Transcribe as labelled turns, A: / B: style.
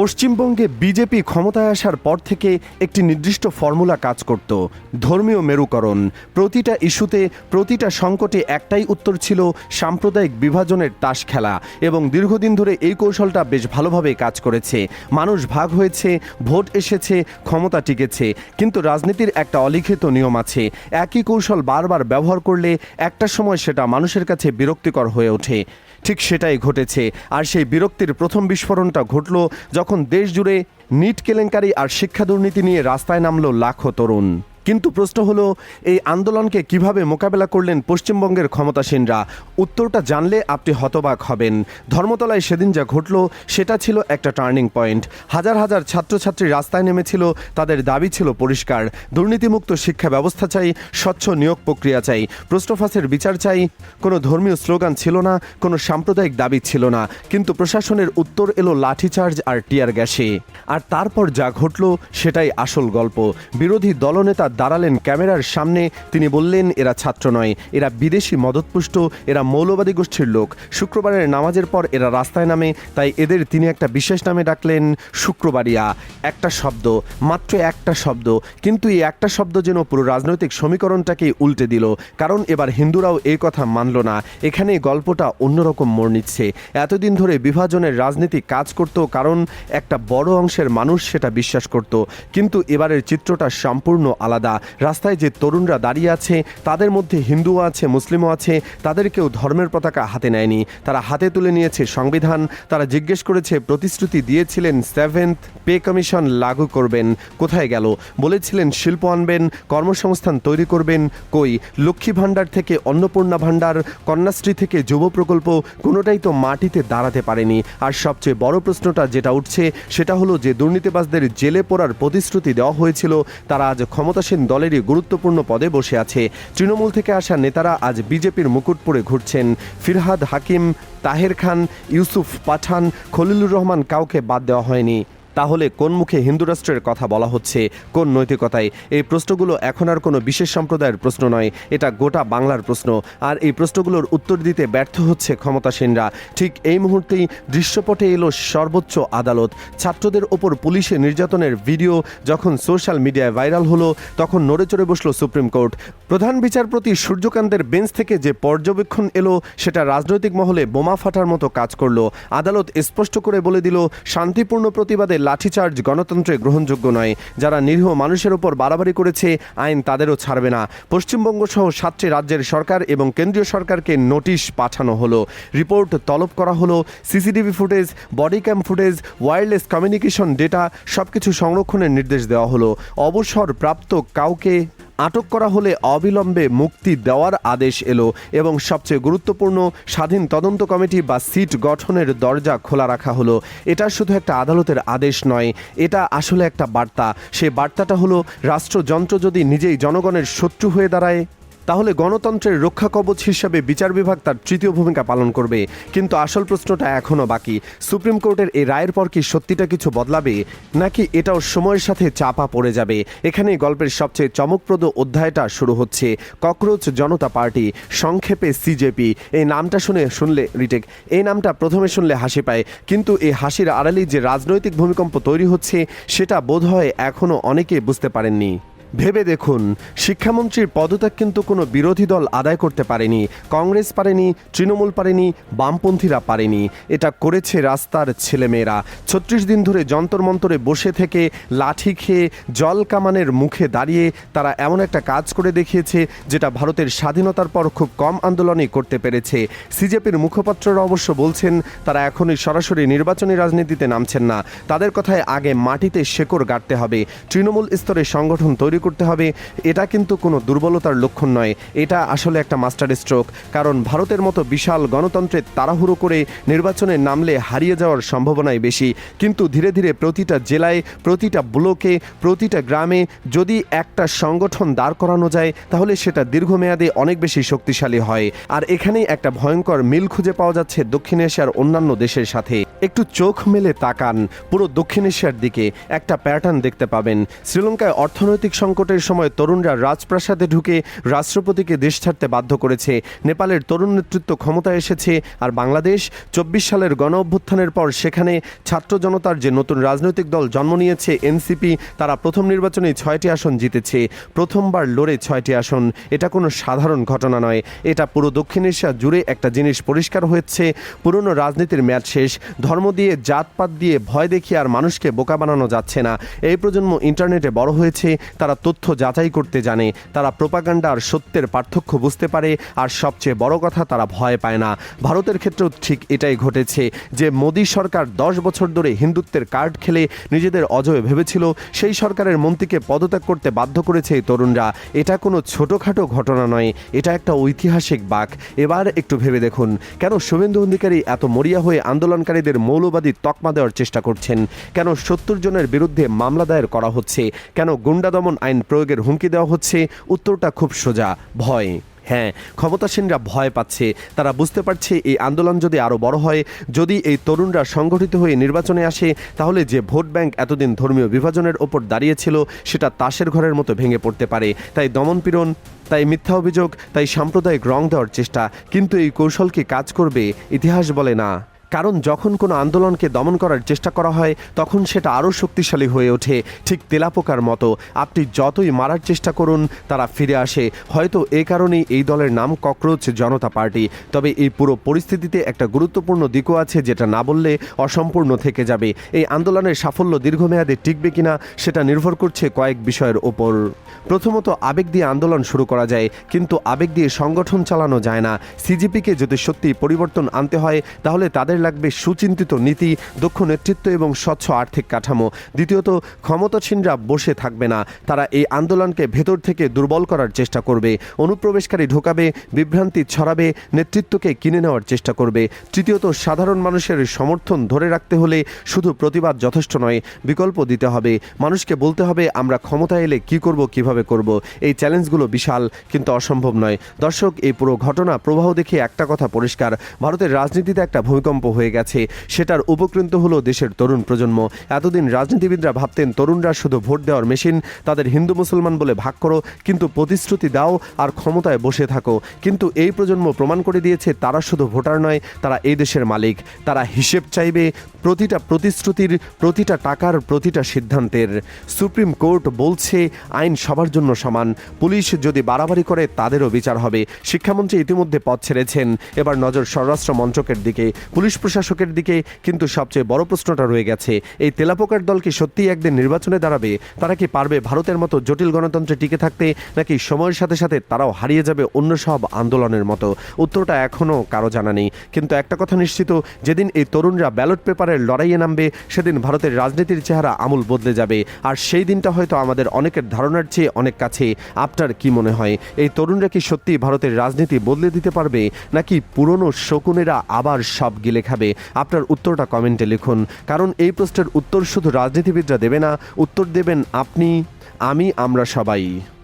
A: পশ্চিমবঙ্গে বিজেপি ক্ষমতায় আসার পর থেকে একটি নির্দিষ্ট ফর্মুলা কাজ করত, ধর্মীয় মেরুকরণ। প্রতিটা ইস্যুতে, প্রতিটা সংকটে একটাই উত্তর ছিল সাম্প্রদায়িক বিভাজনের তাস খেলা, এবং দীর্ঘদিন ধরে এই কৌশলটা বেশ ভালোভাবে কাজ করেছে। মানুষ ভাগ হয়েছে, ভোট এসেছে, ক্ষমতা টিকেছে। কিন্তু রাজনীতির একটা অলিখিত নিয়ম আছে, একই কৌশল বারবার ব্যবহার করলে একটা সময় সেটা মানুষের কাছে বিরক্তিকর হয়ে ওঠে। ঠিক সেটাই ঘটেছে। আর সেই বিরক্তির প্রথম বিস্ফোরণটা ঘটল যখন দেশ জুড়ে নিট কেলেঙ্কারি আর শিক্ষা দুর্নীতি নিয়ে রাস্তায় নামলো লাখো তরুণ। কিন্তু প্রশ্ন হলো, এই আন্দোলনকে কিভাবে মোকাবেলা করলেন পশ্চিমবঙ্গের ক্ষমতাসীনরা? উত্তরটা জানলে আপনি হতবাক হবেন। ধর্মতলায় সেদিন যা ঘটল সেটা ছিল একটা টার্নিং পয়েন্ট। হাজার হাজার ছাত্রছাত্রী রাস্তায় নেমেছিল, তাদের দাবি ছিল পরিষ্কার। দুর্নীতিমুক্ত শিক্ষা ব্যবস্থা চাই, স্বচ্ছ নিয়োগ প্রক্রিয়া চাই, প্রশ্ন ফাঁসের বিচার চাই। কোনো ধর্মীয় স্লোগান ছিল না, কোনো সাম্প্রদায়িক দাবি ছিল না। কিন্তু প্রশাসনের উত্তর এলো লাঠিচার্জ আর টিয়ার গ্যাসে। আর তারপর যা ঘটল সেটাই আসল গল্প। বিরোধী দলনেতা দাঁড়ালেন ক্যামেরার সামনে। তিনি বললেন, এরা ছাত্র নয়, এরা বিদেশি মদতপুষ্ট, এরা মৌলবাদী গোষ্ঠীর লোক। শুক্রবারের নামাজের পর এরা রাস্তায় নামে, তাই এদের তিনি একটা বিশেষ নামে ডাকলেন, শুক্রবারিয়া। একটা শব্দ, মাত্র একটা শব্দ, কিন্তু এই একটা শব্দ যেন পুরো রাজনৈতিক সমীকরণটাকেই উল্টে দিল। কারণ এবার হিন্দুরাও এই কথা মানল না। এখানে গল্পটা অন্যরকম মোড় নিচ্ছে। এতদিন ধরে বিভাজনের রাজনীতি কাজ করত, কারণ একটা বড় অংশের মানুষ সেটা বিশ্বাস করত। কিন্তু এবারের চিত্রটা সম্পূর্ণ আলাদা। রাস্তায় যে তরুণরা দাঁড়িয়ে আছে, তাদের মধ্যে হিন্দুও আছে, মুসলিমও আছে। তাদের কেউ ধর্মের পতাকা হাতে নেয়নি, তারা হাতে তুলে নিয়েছে সংবিধান। তারা জিজ্ঞেস করেছে, প্রতিশ্রুতি দিয়েছিলেন 7th পে কমিশন লাগু করবেন, কোথায় গেল? বলেছিলেন শিল্প আনবেন, কর্মসংস্থান তৈরি করবেন, কই? লক্ষ্মী ভাণ্ডার থেকে অন্নপূর্ণা ভাণ্ডার, কন্যাশ্রী থেকে যুব প্রকল্প, কোনোটাই তো মাটিতে দাঁড়াতে পারেনি। আর সবচেয়ে বড় প্রশ্নটা যেটা উঠছে সেটা হলো, যে দুর্নীতিবাজদের জেলে পড়ার প্রতিশ্রুতি দেওয়া হয়েছিল, তারা আজ ক্ষমতাসীন দলেরই গুরুত্বপূর্ণ পদে বসে আছে। তৃণমূল থেকে আসা নেতারা আজ বিজেপির মুকুট পরে ঘুরছেন। ফিরহাদ হাকিম, তাহের খান, ইউসুফ পাঠান, খলিলুর রহমান, কাউকে বাদ দেওয়া হয়নি। তাহলে কোন মুখে হিন্দু রাষ্ট্রের কথা বলা হচ্ছে, কোন নৈতিকতায়? এই প্রশ্নগুলো এখন আর কোনো বিশেষ সম্প্রদায়ের প্রশ্ন নয়, এটা গোটা বাংলার প্রশ্ন। আর এই প্রশ্নগুলোর উত্তর দিতে ব্যর্থ হচ্ছে ক্ষমতাসীনরা। ঠিক এই মুহূর্তেই দৃশ্যপটে এলো সর্বোচ্চ আদালত। ছাত্রদের ওপর পুলিশের নির্যাতনের ভিডিও যখন সোশ্যাল মিডিয়ায় ভাইরাল হলো, তখন নড়ে চড়ে বসল সুপ্রিম কোর্ট। প্রধান বিচারপতি সূর্যকান্তের বেঞ্চ থেকে যে পর্যবেক্ষণ এলো, সেটা রাজনৈতিক মহলে বোমা ফাটার মতো কাজ করলো। আদালত স্পষ্ট করে বলে দিল, শান্তিপূর্ণ প্রতিবাদে লাঠিচার্জ গণতন্ত্রে গ্রহণযোগ্য নয়। যারা নিরীহ মানুষের উপর বাড়াবাড়ি করেছে, আইন তাদেরও ছাড়বে না। পশ্চিমবঙ্গ সহ 7টি রাজ্যের সরকার এবং কেন্দ্রীয় সরকারকে নোটিশ পাঠানো হলো, রিপোর্ট তলব করা হলো, CCTV footage, body cam footage, wireless communication data সবকিছু সংরক্ষণের নির্দেশ দেওয়া হলো। অবসরপ্রাপ্ত কাউকে আটক করা হলে অবিলম্বে মুক্তি দেওয়ার আদেশ এলো, এবং সবচেয়ে গুরুত্বপূর্ণ, স্বাধীন তদন্ত কমিটি বা সিট গঠনের দরজা খোলা রাখা হলো। এটা শুধু একটা আদালতের আদেশ নয়, এটা আসলে একটা বার্তা। সে বার্তাটা হলো, রাষ্ট্রযন্ত্র যদি নিজেই জনগণের শত্রু হয়ে দাঁড়ায়, তাহলে গণতন্ত্রের রক্ষা কবচ হিসাবে বিচার বিভাগ তার তৃতীয় ভূমিকা পালন করবে। কিন্তু আসল প্রশ্নটা এখনও বাকি। সুপ্রিম কোর্টের এই রায়ের পর কি সত্যিটা কিছু বদলাবে, নাকি এটাও সময়ের সাথে চাপা পড়ে যাবে? এখানেই গল্পের সবচেয়ে চমকপ্রদ অধ্যায়টা শুরু হচ্ছে। ককরোচ জনতা পার্টি, সংক্ষেপে সিজেপি। এই নামটা শুনলে রিটেক, এই নামটা প্রথমে শুনলে হাসি পায়, কিন্তু এই হাসির আড়ালে যে রাজনৈতিক ভূমিকম্প তৈরি হচ্ছে, সেটা বোধহয় এখনও অনেকে বুঝতে পারেননি। ভেবে দেখুন, শিক্ষামন্ত্রীর পদত্যাগ কিন্তু কোনো বিরোধী দল আদায় করতে পারেনি। কংগ্রেস পারেনি, তৃণমূল পারেনি, বামপন্থীরা পারেনি। এটা করেছে রাস্তার ছেলেমেয়েরা। 36 দিন ধরে যন্তর মন্তরে বসে থেকে, লাঠি খেয়ে, জল কামানের মুখে দাঁড়িয়ে তারা এমন একটা কাজ করে দেখিয়েছে, যেটা ভারতের স্বাধীনতার পর খুব কম আন্দোলনই করতে পেরেছে। সিজেপির মুখপাত্ররা অবশ্য বলছেন, তারা এখনই সরাসরি নির্বাচনী রাজনীতিতে নামছেন না। তাদের কথায় আগে মাটিতে শেকড় গাড়তে হবে, তৃণমূল স্তরে সংগঠন তৈরি করতে হবে। এটা কিন্তু কোনো দুর্বলতার লক্ষণ নয়, এটা আসলে একটা মাস্টার স্ট্রোক। কারণ ভারতের মতো বিশাল গণতন্ত্রে তাড়াহুড়ো করে নির্বাচনে নামলে হারিয়ে যাওয়ার সম্ভাবনাই বেশি। কিন্তু ধীরে ধীরে প্রতিটা জেলায়, প্রতিটা ব্লকে, প্রতিটা গ্রামে যদি একটা সংগঠন দাঁড় করানো যায়, তাহলে সেটা দীর্ঘমেয়াদে অনেক বেশি শক্তিশালী হয়। আর এখানেই একটা ভয়ঙ্কর মিল খুঁজে পাওয়া যাচ্ছে দক্ষিণ এশিয়ার অন্যান্য দেশের সাথে। একটু চোখ মেলে তাকান পুরো দক্ষিণ এশিয়ার দিকে, একটা প্যাটার্ন দেখতে পাবেন। শ্রীলঙ্কায় অর্থনৈতিক সংকটের সময় তরুণরা রাজপ্রাসাদে ঢুকে রাষ্ট্রপতিকে দেশ ছাড়তে বাধ্য করেছে। নেপালের তরুণ নেতৃত্ব ক্ষমতায় এসেছে। আর বাংলাদেশ ২৪ সালের গণ অভ্যুত্থানের পর সেখানে ছাত্র জনতার যে নতুন রাজনৈতিক দল জন্ম নিয়েছে এনসিপি, তারা প্রথম নির্বাচনে ৬টি আসন জিতেছে, প্রথমবার লড়ে ৬টি আসন। এটা কোনো সাধারণ ঘটনা নয়। এটা পুরো দক্ষিণ এশিয়া জুড়ে একটা জিনিস পরিষ্কার হচ্ছে, পুরনো রাজনীতির মেয়াদ শেষ। ধর্ম দিয়ে, জাতপাত দিয়ে ভয় দেখিয়ে আর মানুষকে বোকা বানানো যাচ্ছে না। এই প্রজন্ম ইন্টারনেটে বড় হয়েছে, তারা তথ্য যাচাই করতে জানে, তারা প্রোপাগান্ডা আর সত্যের পার্থক্য বুঝতে পারে, আর সবচেয়ে বড় কথা, তারা ভয় পায় না। ভারতের ক্ষেত্রেও ঠিক এটাই ঘটেছে। যে মোদী সরকার ১০ বছর ধরে হিন্দুত্বের কার্ড খেলে নিজেদের অজয় ভেবেছিল, সেই সরকারের মন্ত্রীকে পদত্যাগ করতে বাধ্য করেছে এই তরুণরা। এটা কোনো ছোটোখাটো ঘটনা নয়, এটা একটা ঐতিহাসিক বাঁক। এবার একটু ভেবে দেখুন, কেন শুভেন্দু অধিকারী এত মরিয়া হয়ে আন্দোলনকারীদের মৌলবাদী তকমা দেওয়ার চেষ্টা করছেন? কেন ৭০ জনের বিরুদ্ধে মামলা দায়ের করা হচ্ছে? কেন গুন্ডা দমন আইন প্রয়োগের হুমকি দেওয়া হচ্ছে? উত্তরটা খুব সোজা, ভয়। হ্যাঁ, ক্ষমতাসীনরা ভয় পাচ্ছে। তারা বুঝতে পারছে এই আন্দোলন যদি আরও বড় হয়, যদি এই তরুণরা সংগঠিত হয়ে নির্বাচনে আসে, তাহলে যে ভোট ব্যাংক এতদিন ধর্মীয় বিভাজনের ওপর দাঁড়িয়েছিল সেটা তাসের ঘরের মতো ভেঙে পড়তে পারে। তাই দমনপীড়ন, তাই মিথ্যা অভিযোগ, তাই সাম্প্রদায়িক রং দেওয়ার চেষ্টা। কিন্তু এই কৌশল কি কাজ করবে? ইতিহাস বলে না। কারণ যখন কোনো আন্দোলনকে দমন করার চেষ্টা করা হয় তখন সেটা আরও শক্তিশালী হয়ে ওঠে, ঠিক তেলাপোকার মতো। আপনি যতই মারার চেষ্টা করুন তারা ফিরে আসে। হয়তো এই কারণেই এই দলের নাম ককরোচ জনতা পার্টি। তবে এই পুরো পরিস্থিতিতে একটা গুরুত্বপূর্ণ দিকও আছে যেটা না বললে অসম্পূর্ণ থেকে যাবে। এই আন্দোলনের সাফল্য দীর্ঘমেয়াদে টিকবে কিনা সেটা নির্ভর করছে কয়েক বিষয়ের ওপর। প্রথমত, আবেগ দিয়ে আন্দোলন শুরু করা যায়, কিন্তু আবেগ দিয়ে সংগঠন চালানো যায় না। সিজিপিকে যদি সত্যি পরিবর্তন আনতে হয় তাহলে তাদের লাগবে সুচিন্তিত নীতি, দক্ষ নেতৃত্ব এবং স্বচ্ছ আর্থিক কাঠামো। দ্বিতীয়ত, ক্ষমতাসীনরা বসে থাকবে না, তারা এই আন্দোলনকে ভেতর থেকে দুর্বল করার চেষ্টা করবে, অনুপ্রবেশকারী ঢোকাবে, বিভ্রান্তি ছড়াবে, নেতৃত্বকে কিনে নেওয়ার চেষ্টা করবে। তৃতীয়ত, সাধারণ মানুষের সমর্থন ধরে রাখতে হলে শুধু প্রতিবাদ যথেষ্ট নয়, বিকল্প দিতে হবে। মানুষকে বলতে হবে আমরা ক্ষমতা এলে কি করব, কিভাবে করব। এই চ্যালেঞ্জগুলো বিশাল, কিন্তু অসম্ভব নয়। দর্শক, এই পুরো ঘটনা প্রবাহ দেখে একটা কথা পরিষ্কার, ভারতের রাজনীতিতে একটা ভূমিকম্প হয়ে গেছে। সেটার উপকৃত হলো দেশের তরুণ প্রজন্ম। এতদিন রাজনীতিবিদরা ভাবতেন তরুণরা শুধু ভোট দেওয়ার মেশিন, তাদের হিন্দু মুসলমান বলে ভাগ করো, কিন্তু প্রতিশ্রুতি দাও আর ক্ষমতায় বসে থাকো। কিন্তু এই প্রজন্ম প্রমাণ করে দিয়েছে তারা শুধু ভোটার নয়, তারা এই দেশের মালিক। তারা হিসেব চাইবে প্রতিটা প্রতিশ্রুতির, প্রতিটা টাকার, প্রতিটা সিদ্ধান্তের। সুপ্রিম কোর্ট বলছে আইন সবার জন্য সমান। পুলিশ যদি বাড়াবাড়ি করে তাদেরও বিচার হবে। শিক্ষামন্ত্রী ইতিমধ্যে পথ ছেড়েছেন, এবার নজর স্বরাষ্ট্র মন্ত্রকের দিকে, পুলিশ প্রশাসকের দিকে। কিন্তু সবচেয়ে বড় প্রশ্নটা রয়ে গেছে, এই তেলাপোকার দল কি সত্যিই একদিন নির্বাচনে দাঁড়াবে? তারা কি পারবে ভারতের মতো জটিল গণতন্ত্রে টিকে থাকতে, নাকি সময়ের সাথে সাথে তারাও হারিয়ে যাবে অন্য সব আন্দোলনের মতো? উত্তরটা এখনও কারো জানা নেই। কিন্তু একটা কথা নিশ্চিত, যেদিন এই তরুণরা ব্যালট পেপারের লড়াইয়ে নামবে সেদিন ভারতের রাজনীতির চেহারা আমূল বদলে যাবে। আর সেই দিনটা হয়তো আমাদের অনেকের ধারণার চেয়ে অনেক কাছে। আপনার কি মনে হয়, এই তরুণরা কি সত্যি ভারতের রাজনীতি বদলে দিতে পারবে, নাকি পুরনো শকুনেরা আবার সব গিলে খাবে? আপনার উত্তরটা কমেন্টে লিখুন, কারণ এই প্রশ্নের উত্তর শুধু রাজনীতিবিদরা দেবে না, উত্তর দেবেন আপনি, আমি, আমরা সবাই।